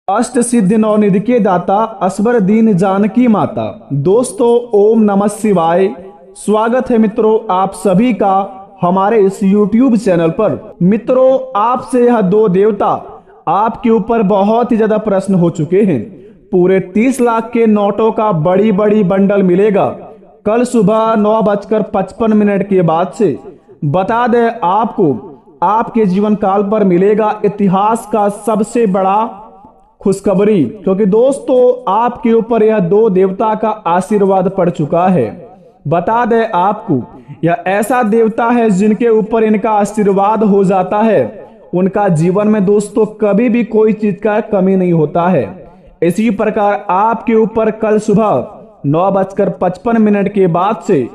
अष्ट सिद्धि नवनिधि के दाता असबर दीन जानकी माता। दोस्तों, ओम नमः शिवाय। स्वागत है मित्रों आप सभी का हमारे इस YouTube चैनल पर। मित्रों, आपसे यह दो देवता आपके ऊपर बहुत ही ज्यादा प्रश्न हो चुके हैं। पूरे 30 लाख के नोटों का बड़ी बड़ी बंडल मिलेगा कल सुबह 9:55 के बाद से। बता दें आपको, आपके जीवन काल पर मिलेगा इतिहास का सबसे बड़ा खुशखबरी, क्योंकि दोस्तों आपके ऊपर यह दो देवता का आशीर्वाद पड़ चुका है। बता दें आपको, यह ऐसा देवता है जिनके ऊपर इनका आशीर्वाद हो जाता है, उनका जीवन में दोस्तों कभी भी कोई चीज का कमी नहीं होता है। इसी प्रकार आपके ऊपर कल सुबह 9:55 के बाद से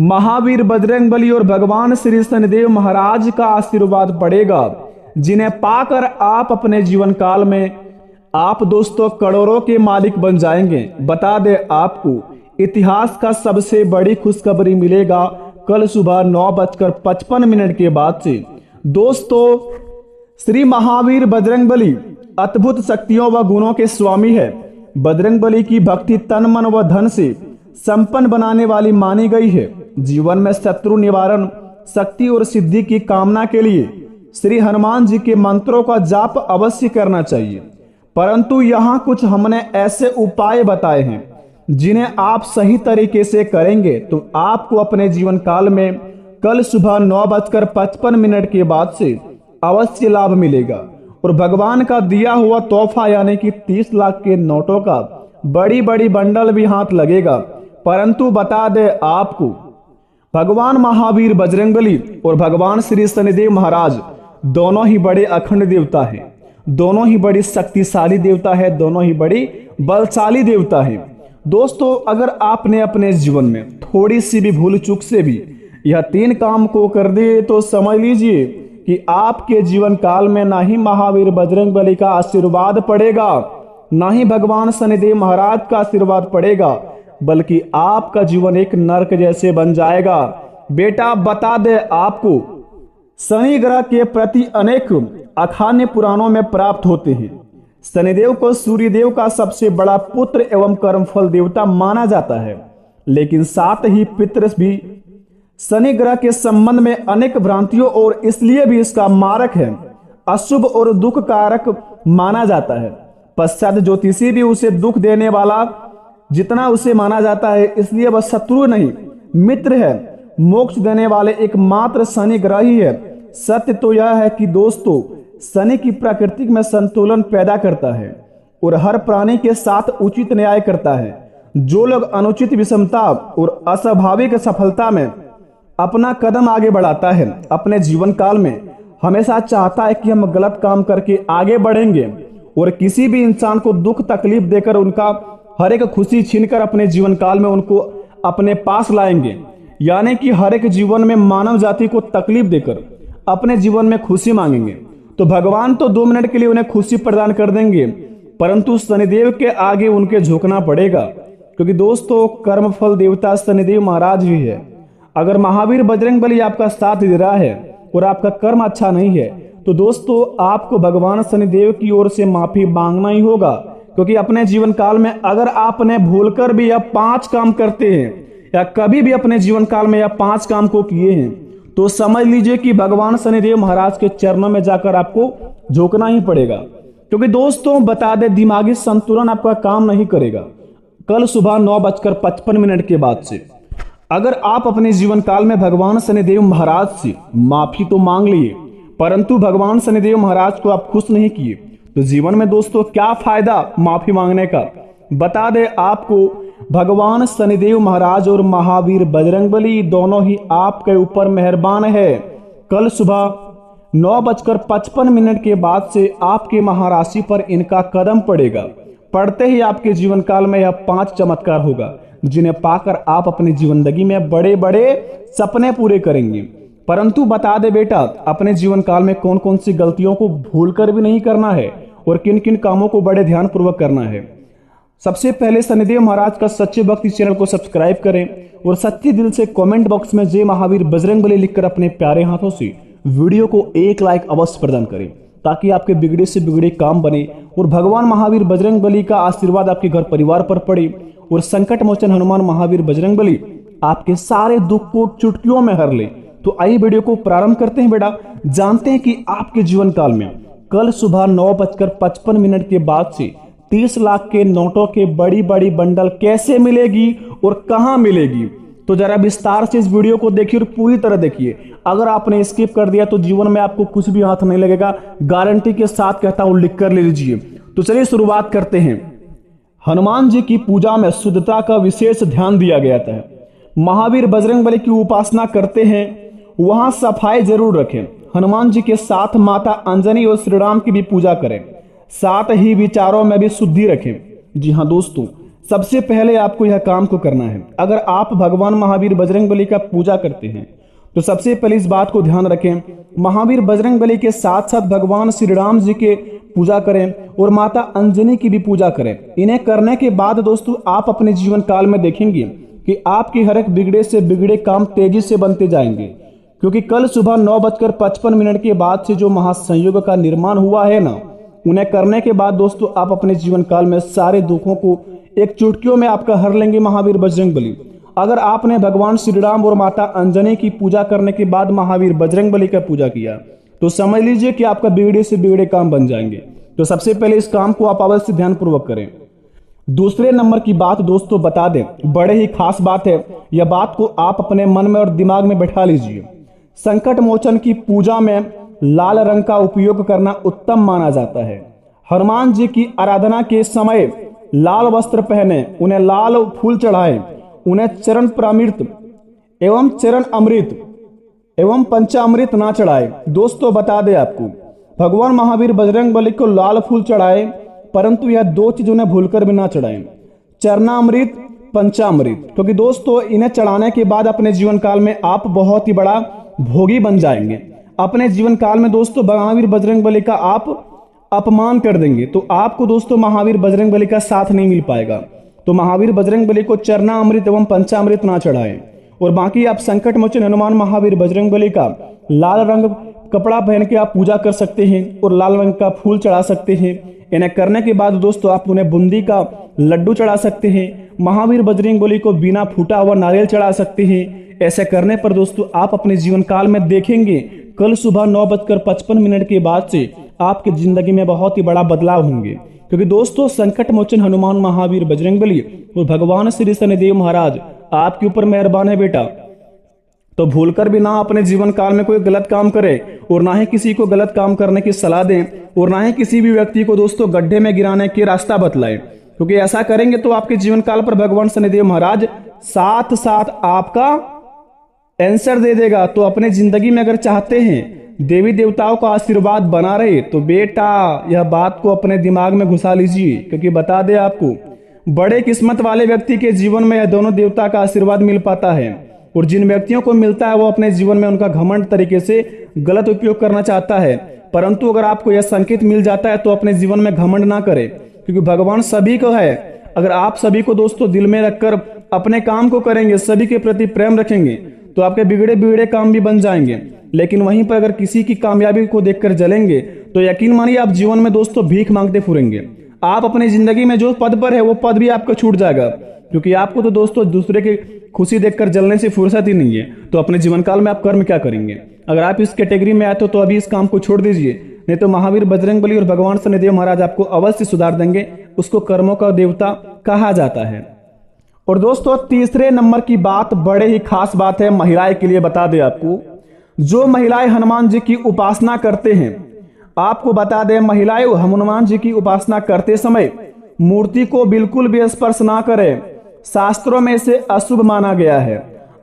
महावीर बजरंगबली और भगवान श्री शनिदेव महाराज का आशीर्वाद पड़ेगा, जिन्हें पाकर आप अपने जीवन काल में आप दोस्तों करोड़ों के मालिक बन जाएंगे। बता दें आपको, इतिहास का सबसे बड़ी खुशखबरी मिलेगा कल सुबह 9:55 के बाद से। दोस्तों, श्री महावीर बजरंगबली अद्भुत शक्तियों व गुणों के स्वामी है। बजरंगबली की भक्ति तन मन व धन से संपन्न बनाने वाली मानी गई है। जीवन में शत्रु निवारण, शक्ति और सिद्धि की कामना के लिए श्री हनुमान जी के मंत्रों का जाप अवश्य करना चाहिए। परंतु यहाँ कुछ हमने ऐसे उपाय बताए हैं जिन्हें आप सही तरीके से करेंगे तो आपको अपने जीवन काल में कल सुबह 9:55 के बाद से अवश्य लाभ मिलेगा और भगवान का दिया हुआ तोहफा यानी कि 30 लाख के नोटों का बड़ी बड़ी बंडल भी हाथ लगेगा। परंतु बता दे आपको, भगवान महावीर बजरंगबली और भगवान श्री शनिदेव महाराज दोनों ही बड़े अखंड देवता हैं, दोनों ही बड़ी शक्तिशाली देवता है, दोनों ही बड़ी बलशाली देवता है। दोस्तों, अगर आपने अपने जीवन में थोड़ी सी भी भूल चूक से भी यह 3 काम को कर दिए तो समझ लीजिए कि आपके जीवन काल में ना ही महावीर बजरंगबली का आशीर्वाद पड़ेगा, ना ही भगवान शनिदेव महाराज का आशीर्वाद पड़ेगा, बल्कि आपका जीवन एक नरक जैसे बन जाएगा। बेटा, बता दे आपको, शनि ग्रह के प्रति अनेक अखान्य पुराणों में प्राप्त होते हैं। शनिदेव को सूर्यदेव का सबसे बड़ा पुत्र एवं कर्मफल देवता माना जाता है, लेकिन साथ ही पितृ भी शनि ग्रह के संबंध में अनेक भ्रांतियों और इसलिए भी इसका मारक है, अशुभ और दुख कारक माना जाता है। पश्चात ज्योतिषी भी उसे दुख देने वाला जितना उसे माना जाता है, इसलिए वह शत्रु नहीं मित्र है। मोक्ष देने वाले एकमात्र शनि ग्रह ही है। सत्य तो यह है कि दोस्तों, शनि की प्रकृति में संतुलन पैदा करता है और हर प्राणी के साथ उचित न्याय करता है। जो लोग अनुचित विषमता और अस्वाभाविक सफलता में अपना कदम आगे बढ़ाता है, अपने जीवन काल में हमेशा चाहता है कि हम गलत काम करके आगे बढ़ेंगे और किसी भी इंसान को दुख तकलीफ देकर उनका हर एक खुशी छीनकर अपने जीवन काल में उनको अपने पास लाएंगे, यानी कि हर एक जीवन में मानव जाति को तकलीफ देकर अपने जीवन में खुशी मांगेंगे, तो भगवान तो 2 मिनट के लिए उन्हें खुशी प्रदान कर देंगे, परंतु शनिदेव के आगे उनके झुकना पड़ेगा, क्योंकि दोस्तों कर्मफल देवता शनिदेव महाराज भी है। अगर महावीर बजरंगबली आपका साथ दे रहा है और आपका कर्म अच्छा नहीं है, तो दोस्तों आपको भगवान शनिदेव की ओर से माफी मांगना ही होगा, क्योंकि अपने जीवन काल में अगर आपने भूलकर भी यह 5 काम करते हैं या कभी भी अपने जीवन काल में यह 5 काम को किए हैं, तो समझ लीजिए कि भगवान शनिदेव महाराज के चरणों में जाकर आपको झुकना ही पड़ेगा। क्योंकि दोस्तों बता दे, दिमागी संतुलन आपका काम नहीं करेगा कल सुबह 9:55 के बाद से। अगर आप अपने जीवन काल में भगवान शनिदेव महाराज से माफी तो मांग लिए, परंतु भगवान शनिदेव महाराज को आप खुश नहीं किए, तो जीवन में दोस्तों क्या फायदा माफी मांगने का। बता दे आपको, भगवान शनिदेव महाराज और महावीर बजरंगबली दोनों ही आपके ऊपर मेहरबान है। कल सुबह 9:55 के बाद से आपके महाराशि पर इनका कदम पड़ेगा। पड़ते ही आपके जीवन काल में यह 5 चमत्कार होगा, जिन्हें पाकर आप अपनी जिंदगी में बड़े बड़े सपने पूरे करेंगे। परंतु बता दे बेटा, अपने जीवन काल में कौन कौन सी गलतियों को भूलकर भी नहीं करना है और किन किन कामों को बड़े ध्यान पूर्वक करना है। सबसे पहले शनिदेव महाराज का सच्चे भक्ति चैनल को सब्सक्राइब करें और सच्चे दिल से कमेंट बॉक्स में जय महावीर बजरंगबली लिखकर अपने प्यारे हाथों से वीडियो को 1 लाइक अवश्य प्रदान करें, ताकि आपके बिगड़े से बिगड़े काम बने और भगवान महावीर बजरंगबली का आशीर्वाद आपके घर परिवार पर पड़े और संकट मोचन हनुमान महावीर बजरंगबली आपके सारे दुख को चुटकियों में हर ले। तो आइए वीडियो को प्रारंभ करते हैं बेटा। जानते हैं कि आपके जीवन काल में कल सुबह 9:55 के बाद से 30 लाख के नोटों के बड़ी बड़ी बंडल कैसे मिलेगी और कहां मिलेगी। तो जरा विस्तार से इस वीडियो को देखिए और पूरी तरह देखिए। अगर आपने स्किप कर दिया तो जीवन में आपको कुछ भी हाथ नहीं लगेगा, गारंटी के साथ कहता हूं, लिख कर ले लीजिए। तो चलिए शुरुआत करते हैं। हनुमान जी की पूजा में शुद्धता का विशेष ध्यान दिया गया था। महावीर बजरंगबली की उपासना करते हैं वहां सफाई जरूर रखें। हनुमान जी के साथ माता अंजनी और श्री राम की भी पूजा करें, साथ ही विचारों में भी शुद्धि रखें। जी हाँ दोस्तों, सबसे पहले आपको यह काम को करना है। अगर आप भगवान महावीर बजरंगबली का पूजा करते हैं तो सबसे पहले इस बात को ध्यान रखें, महावीर बजरंगबली के साथ साथ भगवान श्री राम जी के पूजा करें और माता अंजनी की भी पूजा करें। इन्हें करने के बाद दोस्तों आप अपने जीवन काल में देखेंगे कि आपके हर एक बिगड़े से बिगड़े काम तेजी से बनते जाएंगे, क्योंकि कल सुबह 9:55 के बाद से जो महासंयोग का निर्माण हुआ है ना, उन्हें करने के बाद दोस्तों आप अपने जीवन काल में सारे दुखों को एक चुटकियों में आपका हर लेंगे महावीर बजरंगबली। अगर आपने भगवान श्री राम और माता अंजनी की पूजा करने के बाद महावीर बजरंगबली का पूजा किया तो समझ लीजिए कि आपका बिगड़े से बिगड़े काम बन जाएंगे। तो सबसे पहले इस काम को आप अवश्य ध्यानपूर्वक करें। दूसरे नंबर की बात दोस्तों बता दें, बड़े ही खास बात है, यह बात को आप अपने मन में और दिमाग में बैठा लीजिए। संकट मोचन की पूजा में लाल रंग का उपयोग करना उत्तम माना जाता है। हनुमान जी की आराधना के समय लाल वस्त्र पहने, उन्हें लाल फूल चढ़ाएं, उन्हें चरण प्रामृत एवं चरण अमृत एवं पंचामृत ना चढ़ाए। दोस्तों बता दें आपको, भगवान महावीर बजरंगबली को लाल फूल चढ़ाए, परंतु यह दो चीज उन्हें भूलकर भी ना चढ़ाएं, चरणामृत, पंचामृत, क्योंकि दोस्तों इन्हें चढ़ाने के बाद अपने जीवन काल में आप बहुत ही बड़ा भोगी बन जाएंगे। अपने जीवन काल में दोस्तों महावीर बजरंगबली का आप अपमान कर देंगे तो आपको दोस्तों महावीर बजरंगबली का साथ नहीं मिल पाएगा। तो महावीर बजरंगबली को चरणामृत एवं पंचामृत ना चढ़ाएं। और बाकी आप संकट मोचन हनुमान महावीर बजरंगबली का लाल रंग कपड़ा पहन के आप पूजा कर सकते हैं और लाल रंग का फूल चढ़ा सकते हैं। इन्हें करने के बाद दोस्तों आप उन्हें बूंदी का लड्डू चढ़ा सकते हैं। महावीर बजरंगबली को बिना फूटा हुआ नारियल चढ़ा सकते हैं। ऐसे करने पर दोस्तों आप अपने जीवन काल में देखेंगे कल सुबह 9:55 के बाद से आपकी जिंदगी में बहुत ही बड़ा बदलाव होंगे, क्योंकि दोस्तों संकट मोचन हनुमान महावीर बजरंगबली और भगवान श्री शनिदेव महाराज आपके ऊपर मेहरबान है बेटा। तो भूलकर भी ना अपने जीवन काल में कोई गलत काम करे और ना ही किसी को गलत काम करने की सलाह दें और ना ही किसी भी व्यक्ति को दोस्तों गड्ढे में गिराने के रास्ता बतलाएं, क्योंकि ऐसा करेंगे तो आपके जीवन काल पर भगवान शनिदेव महाराज साथ साथ आपका आंसर दे देगा। तो अपने जिंदगी में अगर चाहते हैं देवी देवताओं का आशीर्वाद बना रहे तो बेटा यह बात को अपने दिमाग में घुसा लीजिए, क्योंकि बता दे आपको बड़े किस्मत वाले व्यक्ति के जीवन में यह दोनों देवता का आशीर्वाद मिल पाता है। और जिन व्यक्तियों को मिलता है वो अपने जीवन में उनका घमंड तरीके से गलत उपयोग करना चाहता है, परंतु अगर आपको यह संकेत मिल जाता है तो अपने जीवन में घमंड ना करें, क्योंकि भगवान सभी को है। अगर आप सभी को दोस्तों दिल में रखकर अपने काम को करेंगे, सभी के प्रति प्रेम रखेंगे तो आपके बिगड़े बिगड़े काम भी बन जाएंगे। लेकिन वहीं पर अगर किसी की कामयाबी को देखकर जलेंगे तो यकीन मानिए आप जीवन में दोस्तों भीख मांगते फिरेंगे। आप अपनी जिंदगी में जो पद पर है वो पद भी आपका छूट जाएगा, क्योंकि आपको तो दोस्तों दूसरे की खुशी देखकर जलने से फुर्सत ही नहीं है। तो अपने जीवन काल में आप कर्म क्या करेंगे? अगर आप इस कैटेगरी में आए तो अभी इस काम को छोड़ दीजिए, नहीं तो महावीर बजरंगबली और भगवान शनिदेव महाराज आपको अवश्य सुधार देंगे। उसको कर्मों का देवता कहा जाता है। और दोस्तों तीसरे नंबर की बात बड़े ही खास बात है, महिलाएं के लिए बता दें आपको, जो महिलाएं हनुमान जी की उपासना करते हैं, आपको बता दें महिलाएं हनुमान जी की उपासना करते समय मूर्ति को बिल्कुल भी स्पर्श ना करें, शास्त्रों में इसे अशुभ माना गया है।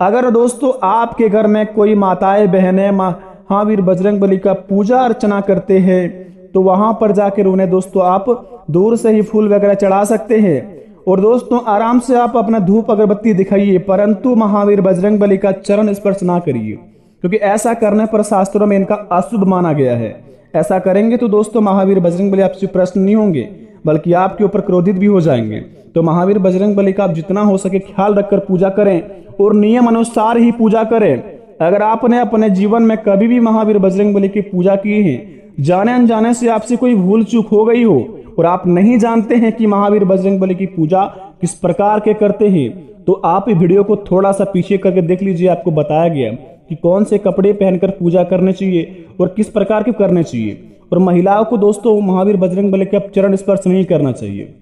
अगर दोस्तों आपके घर में कोई माताएं बहनें महावीर बजरंगबली का पूजा अर्चना करते हैं तो वहां पर जाकर उन्हें दोस्तों आप दूर से ही फूल वगैरह चढ़ा सकते हैं। और दोस्तों आराम से आप अपना धूप अगरबत्ती दिखाइए, परंतु महावीर बजरंगबली का चरण स्पर्श ना करिए, क्योंकि ऐसा करने पर शास्त्रों में इनका अशुभ माना गया है। ऐसा करेंगे तो दोस्तों महावीर बजरंगबली आपसे प्रसन्न नहीं होंगे, बल्कि आपके ऊपर क्रोधित भी हो जाएंगे। तो महावीर बजरंगबली का आप जितना हो सके ख्याल रखकर पूजा करें और नियम अनुसार ही पूजा करें। अगर आपने अपने जीवन में कभी भी महावीर बजरंगबली की पूजा की है, जाने अनजाने से आपसे कोई भूल चूक हो गई हो और आप नहीं जानते हैं कि महावीर बजरंगबली की पूजा किस प्रकार के करते हैं, तो आप वीडियो को थोड़ा सा पीछे करके देख लीजिए। आपको बताया गया कि कौन से कपड़े पहनकर पूजा करनी चाहिए और किस प्रकार के करने चाहिए। और महिलाओं को दोस्तों महावीर बजरंगबली का चरण स्पर्श नहीं करना चाहिए।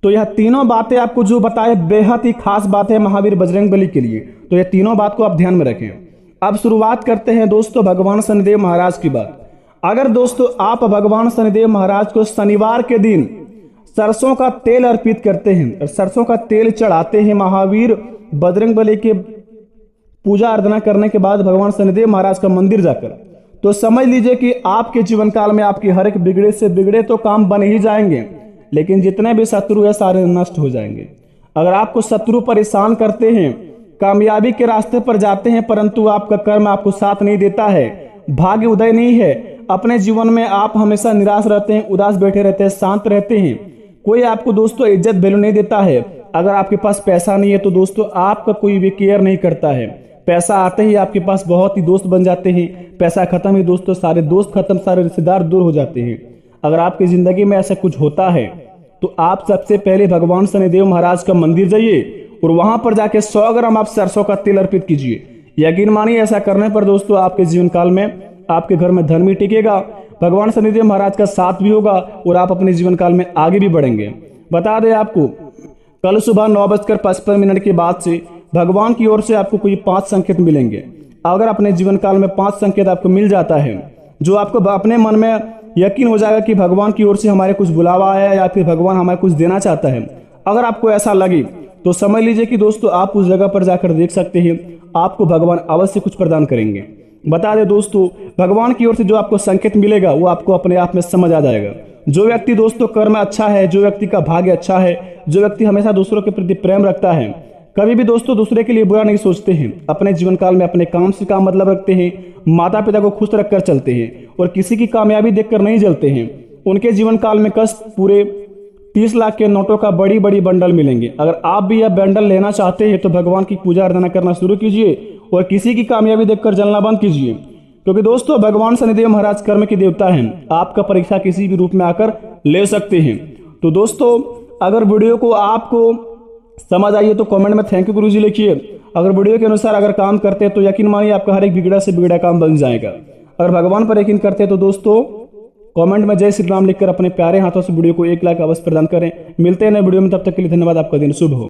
तो यह तीनों बातें आपको जो बताए बेहद ही खास बात है महावीर बजरंगबली के लिए, तो यह तीनों बात को आप ध्यान में रखें। अब शुरुआत करते हैं दोस्तों भगवान शनिदेव महाराज की बात। अगर दोस्तों आप भगवान शनिदेव महाराज को शनिवार के दिन सरसों का तेल अर्पित करते हैं और सरसों का तेल चढ़ाते हैं महावीर बजरंगबली के पूजा अर्चना करने के बाद भगवान शनिदेव महाराज का मंदिर जाकर, तो समझ लीजिए कि आपके जीवन काल में आपके हर एक बिगड़े से बिगड़े तो काम बन ही जाएंगे, लेकिन जितने भी शत्रु है सारे नष्ट हो जाएंगे। अगर आपको शत्रु परेशान करते हैं, कामयाबी के रास्ते पर जाते हैं, परंतु आपका कर्म आपको साथ नहीं देता है, भाग्य उदय नहीं है, अपने जीवन में आप हमेशा निराश रहते हैं, उदास बैठे रहते हैं, शांत रहते हैं, कोई आपको दोस्तों इज्जत वैल्यू नहीं देता है। अगर आपके पास पैसा नहीं है तो दोस्तों आपका कोई भी केयर नहीं करता है। पैसा आते ही आपके पास बहुत ही दोस्त बन जाते हैं, पैसा खत्म ही दोस्तों सारे दोस्त खत्म, सारे रिश्तेदार दूर हो जाते हैं। अगर आपकी जिंदगी में ऐसा कुछ होता है तो आप सबसे पहले भगवान शनिदेव महाराज का मंदिर जाइए और वहां पर जाके 100 ग्राम आप सरसों का तेल अर्पित कीजिए। यकीन मानिए ऐसा करने पर दोस्तों आपके जीवन काल में आपके घर में धन भी टिकेगा, भगवान शनिदेव महाराज का साथ भी होगा और आप अपने जीवन काल में आगे भी बढ़ेंगे। बता दें आपको, कल सुबह 9:55 के बाद से भगवान की ओर से आपको कोई 5 संकेत मिलेंगे। अगर अपने जीवन काल में 5 संकेत आपको मिल जाता है, जो आपको अपने मन में यकीन हो जाएगा कि भगवान की ओर से हमारे कुछ बुलावा आया है या फिर भगवान हमें कुछ देना चाहता है, अगर आपको ऐसा लगे तो समझ लीजिए कि दोस्तों आप उस जगह पर जाकर देख सकते हैं, आपको भगवान अवश्य कुछ प्रदान करेंगे। बता दें दोस्तों, भगवान की ओर से जो आपको संकेत मिलेगा वो आपको अपने आप में समझ आ जाएगा। जो व्यक्ति दोस्तों कर्म अच्छा है, जो व्यक्ति का भाग्य अच्छा है, जो व्यक्ति हमेशा दूसरों के प्रति प्रेम रखता है, कभी भी दोस्तों दूसरे के लिए बुरा नहीं सोचते हैं, अपने जीवन काल में अपने काम से काम मतलब रखते हैं, माता पिता को खुश रखकर चलते हैं और किसी की कामयाबी देखकर नहीं जलते हैं, उनके जीवन काल में कष्ट पूरे 30 लाख के नोटों का बड़ी बड़ी बंडल मिलेंगे। अगर आप भी यह बंडल लेना चाहते हैं तो भगवान की पूजा अर्चना करना शुरू कीजिए और किसी की कामयाबी देखकर जलना बंद कीजिए, क्योंकि दोस्तों भगवान शनिदेव महाराज कर्म के देवता हैं, आपका परीक्षा किसी भी रूप में आकर ले सकते हैं। तो दोस्तों अगर वीडियो को आपको समझ आइए तो कमेंट में थैंक यू गुरुजी लिखिए। अगर वीडियो के अनुसार अगर काम करते हैं तो यकीन मानिए आपका हर एक बिगड़ा से बिगड़ा काम बन जाएगा। अगर भगवान पर यकीन करते हैं तो दोस्तों कमेंट में जय श्री राम लिखकर अपने प्यारे हाथों से वीडियो को 1 लाख अवश्य प्रदान करें। मिलते हैं नए वीडियो में, तब तक के लिए धन्यवाद। आपका दिन शुभ हो।